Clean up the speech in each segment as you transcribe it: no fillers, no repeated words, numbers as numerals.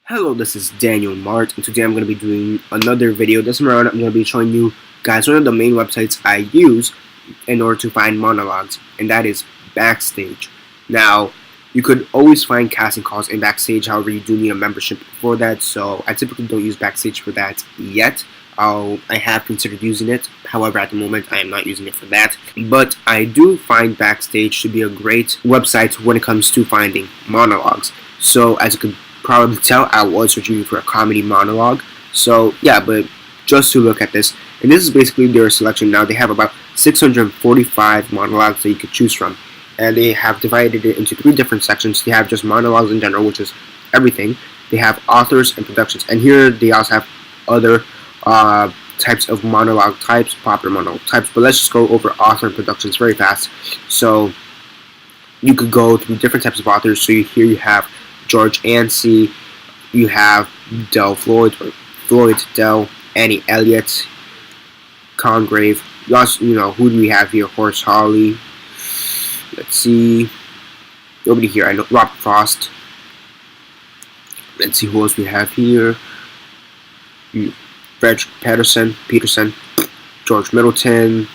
Hello, this is Daniel Mart, and today I'm going to be doing another video. This time around, I'm going to be showing you guys one of the main websites I use in order to find monologues, and that is Backstage. Now, you could always find casting calls in Backstage, however, you do need a membership for that, so I typically don't use Backstage for that yet. I have considered using it, however, at the moment, I am not using it for that. But I do find Backstage to be a great website when it comes to finding monologues. So, as you can probably tell, I was searching for a comedy monologue. So yeah, but just to look at this, and this is basically their selection now. They have about 645 monologues that you could choose from, and they have divided it into 3 different sections. They have just monologues in general, which is everything. They have authors and productions, and here they also have other types of monologue types, popular monologue types. But let's just go over author and productions very fast. So you could go through different types of authors. So here you have George Anstey, you have Del Floyd, or Floyd Del, Annie Elliott, Congrave. You also, who do we have here? Horace Hawley. Let's see. Nobody here. I know Robert Frost. Let's see who else we have here. Frederick Peterson, George Middleton,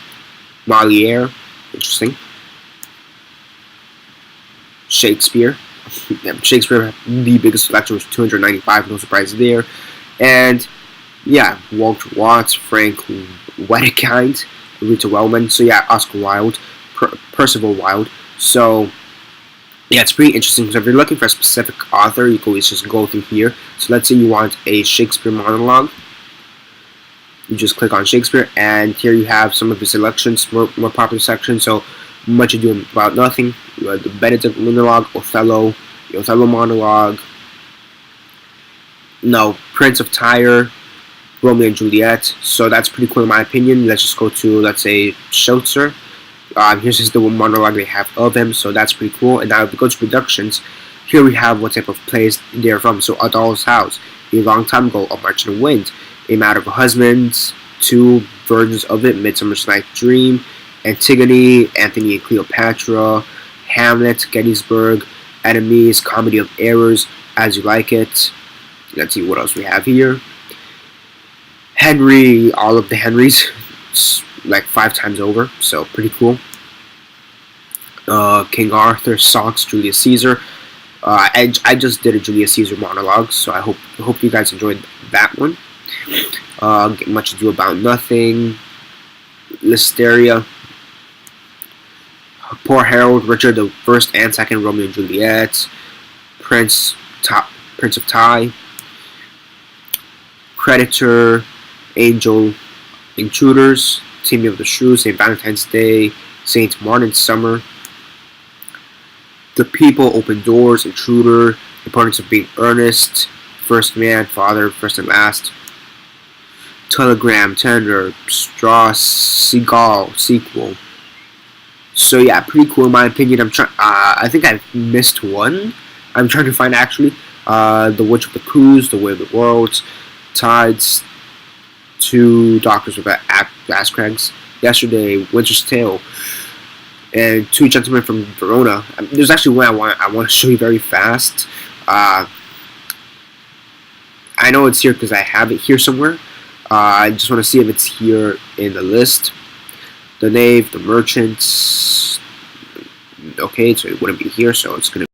Monologuer. Interesting. Shakespeare. Yeah, Shakespeare, the biggest selection was 295, no surprise there. And yeah, Walter Watts, Frank Wedekind, Rita Wellman. So yeah, Oscar Wilde, Percival Wilde. So yeah, it's pretty interesting. So if you're looking for a specific author, you can always just go through here. So let's say you want a Shakespeare monologue. You just click on Shakespeare, and here you have some of the selections, more popular sections. So Much Ado About Nothing, the Benedict monologue, Othello, the Othello monologue, Prince of Tyre, Romeo and Juliet. So that's pretty cool in my opinion. Let's just go to, let's say, Schultzer. Here's just the monologue they have of him, so that's pretty cool. And now if we go to productions, here we have what type of plays they're from. So A Doll's House, A Long Time Ago, A March in the Wind, A Matter of Husbands, 2 versions of it, Midsummer's Night's Dream, Antigone, Antony and Cleopatra, Hamlet, Gettysburg, Enemies, Comedy of Errors, As You Like It. Let's see what else we have here. Henry, all of the Henrys, like 5 times over, so pretty cool. King Arthur, Socks, Julius Caesar. I just did a Julius Caesar monologue, so I hope you guys enjoyed that one. Much Ado About Nothing, Listeria, Poor Harold, Richard the First and Second, Romeo and Juliet, Prince of Ty, Creditor, Angel, Intruders, Taming of the Shrew, St. Valentine's Day, St. Martin's Summer, The People, Open Doors, Intruder, Importance of Being Earnest, First Man, Father, First and Last, Telegram, Tender, Straw, Seagull, Sequel. So yeah, pretty cool in my opinion. I think I missed one. I'm trying to find actually. The Witch of the Cruise, The Way of the World, Tides, 2 Doctors with Ass Crags, Yesterday, Winter's Tale, and 2 Gentlemen from Verona. There's actually one I want to show you very fast. I know it's here because I have it here somewhere. I just want to see if it's here in the list. The Knave, The Merchants. Okay, so it wouldn't be here, so it's going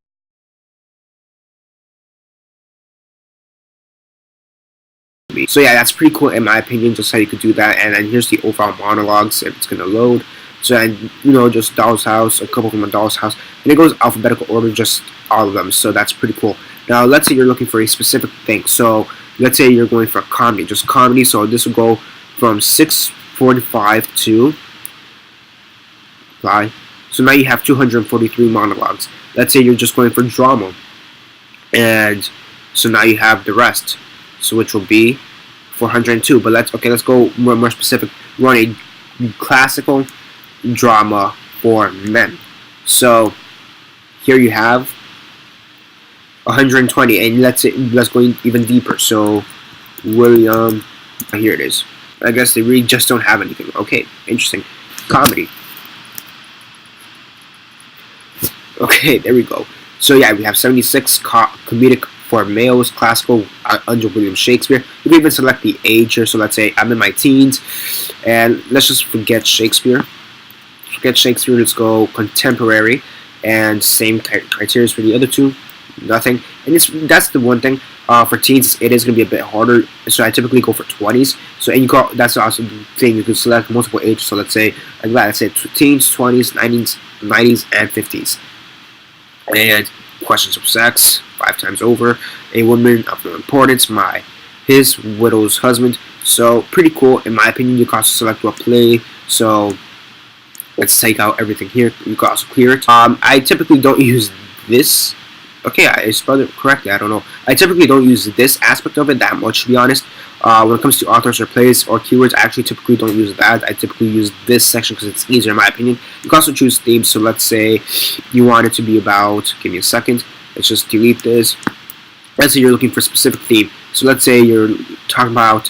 to be. So yeah, that's pretty cool in my opinion, just how you could do that. And then here's the overall monologues if it's going to load. So, and just Doll's House, a couple from a Doll's House. And it goes alphabetical order, just all of them. So that's pretty cool. Now, let's say you're looking for a specific thing. So, let's say you're going for comedy, just comedy. So this will go from 645 to apply. So now you have 243 monologues. Let's say you're just going for drama, and so now you have the rest. So which will be 402. But let's go more specific. We want a classical drama for men. So here you have 120, and let's go even deeper. So William, here it is. I guess they really just don't have anything. Okay, interesting. Comedy. Okay, there we go. So yeah, we have 76 comedic For males, classical under William Shakespeare. You can even select the age here. So let's say I'm in my teens, and let's just forget Shakespeare. Let's go contemporary, and same criteria for the other two. Nothing. And that's the one thing. For teens, it is going to be a bit harder. So I typically go for 20s. So and that's also the thing. You can select multiple ages. So let's say teens, 20s, 90s, and 50s. And questions of sex, 5 times over. A woman of no importance, his widow's husband. So pretty cool in my opinion. You can also select what play. So let's take out everything here. You can also clear it. I typically don't use this. Okay, I spelled it correctly. I don't know. I typically don't use this aspect of it that much, to be honest. When it comes to authors or plays or keywords, I actually typically don't use that. I typically use this section because it's easier in my opinion. You can also choose themes. So let's say you want it to be about, give me a second. Let's just delete this. Let's say you're looking for a specific theme. So let's say you're talking about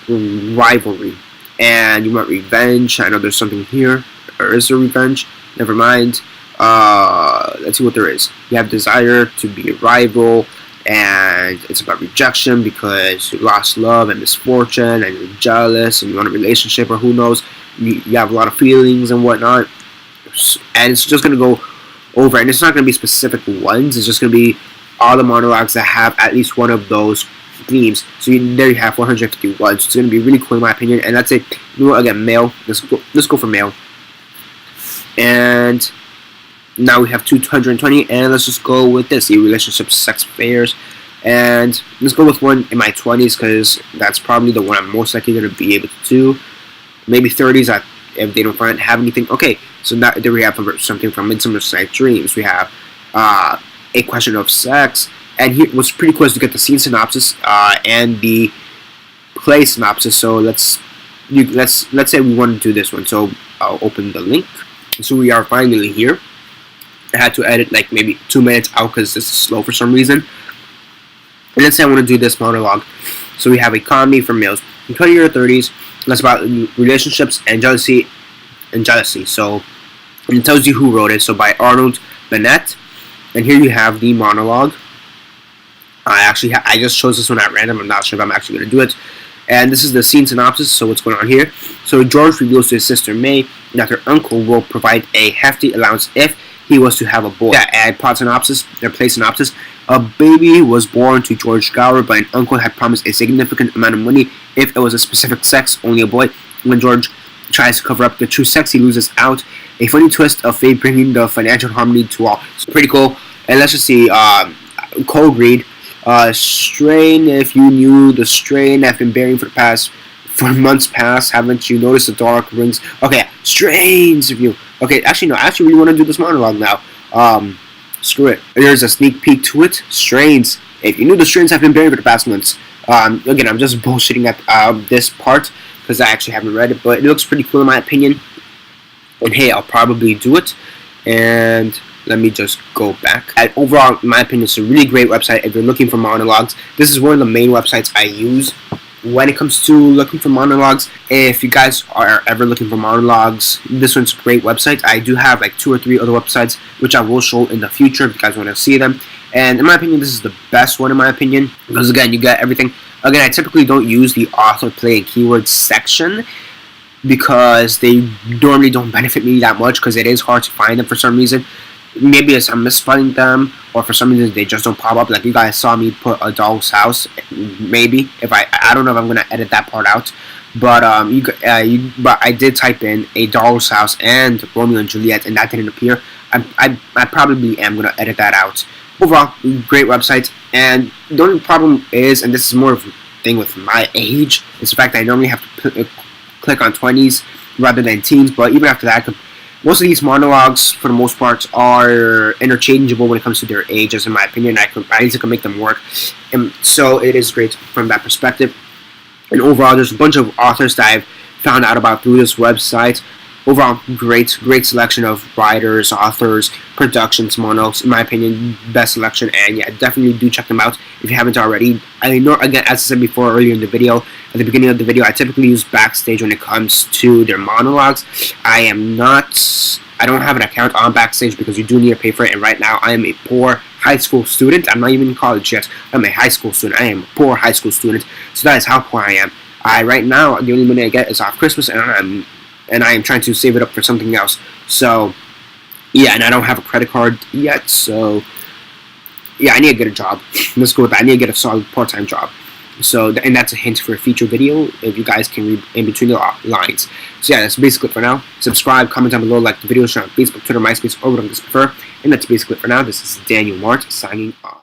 rivalry and you want revenge. I know there's something here. Or is there revenge? Never mind. Let's see what there is. You have desire to be a rival, and it's about rejection because you lost love and misfortune, and you're jealous, and you want a relationship, or who knows, you have a lot of feelings and whatnot, and it's just going to go over, and it's not going to be specific ones, it's just going to be all the monologues that have at least one of those themes. So there you have 451, so it's going to be really cool in my opinion. And let's say, again, male, let's go for male, and now we have 220, and let's just go with this: relationships, sex affairs, and let's go with one in my 20s because that's probably the one I'm most likely going to be able to do. Maybe 30s if they don't have anything. Okay, so now there we have something from Midsummer's Night Dreams. We have a question of sex, and here what's pretty cool is to get the scene synopsis and the play synopsis. So let's say we want to do this one. So I'll open the link. So we are finally here. I had to edit like maybe 2 minutes out because this is slow for some reason. And let's say I want to do this monologue. So we have a comedy for males in 20 or 30s. That's about relationships and jealousy. So and it tells you who wrote it. So by Arnold Bennett. And here you have the monologue. I just chose this one at random. I'm not sure if I'm actually going to do it. And this is the scene synopsis. So what's going on here? So George reveals to his sister May that her uncle will provide a hefty allowance if he was to have a boy. Yeah, and plot synopsis, their play synopsis. A baby was born to George Gower, but an uncle had promised a significant amount of money if it was a specific sex, only a boy. When George tries to cover up the true sex, he loses out. A funny twist of fate bringing the financial harmony to all. It's pretty cool. And let's just see, code read. Strain, if you knew the strain I've been bearing for months past, haven't you noticed the dark rings? Okay, strains of you. Okay, actually no, I actually really want to do this monologue now. Screw it. There's a sneak peek to it. Strains. If you knew the strains I've been bearing for the past months. Again, I'm just bullshitting at this part because I actually haven't read it, but it looks pretty cool in my opinion. And hey, I'll probably do it. And let me just go back. And overall, in my opinion, it's a really great website if you're looking for monologues. This is one of the main websites I use when it comes to looking for monologues. If you guys are ever looking for monologues, this one's a great website. I do have like 2 or 3 other websites which I will show in the future if you guys want to see them. And in my opinion, this is the best one in my opinion because again, you get everything. Again, I typically don't use the author, play, and keywords section because they normally don't benefit me that much because it is hard to find them for some reason. Maybe it's I'm misspelling them, or for some reason they just don't pop up. Like you guys saw me put a doll's house. Maybe if I don't know if I'm gonna edit that part out, but but I did type in a doll's house and Romeo and Juliet, and that didn't appear. I probably am gonna edit that out. Overall, great website. And the only problem is, and this is more of a thing with my age, is the fact that I normally have to click on 20s rather than teens. But even after that, most of these monologues, for the most part, are interchangeable when it comes to their ages, in my opinion. I easily can make them work. And so it is great from that perspective. And overall, there's a bunch of authors that I've found out about through this website. Overall, great selection of writers, authors, productions, monologues. In my opinion, best selection. And yeah, definitely do check them out if you haven't already. I know, again, as I said before earlier in the video, at the beginning of the video, I typically use Backstage when it comes to their monologues. I don't have an account on Backstage because you do need to pay for it. And right now, I am a poor high school student. I'm not even in college yet. I'm a high school student. I am a poor high school student. So that is how poor I am. Right now, the only money I get is off Christmas, and I am trying to save it up for something else. So yeah, and I don't have a credit card yet. So yeah, I need to get a job. Let's go with that. I need to get a solid part-time job. So, and that's a hint for a future video, if you guys can read in between the lines. So yeah, that's basically it for now. Subscribe, comment down below, like the video, share on Facebook, Twitter, MySpace, or whatever you prefer. And that's basically it for now. This is Daniel Mart signing off.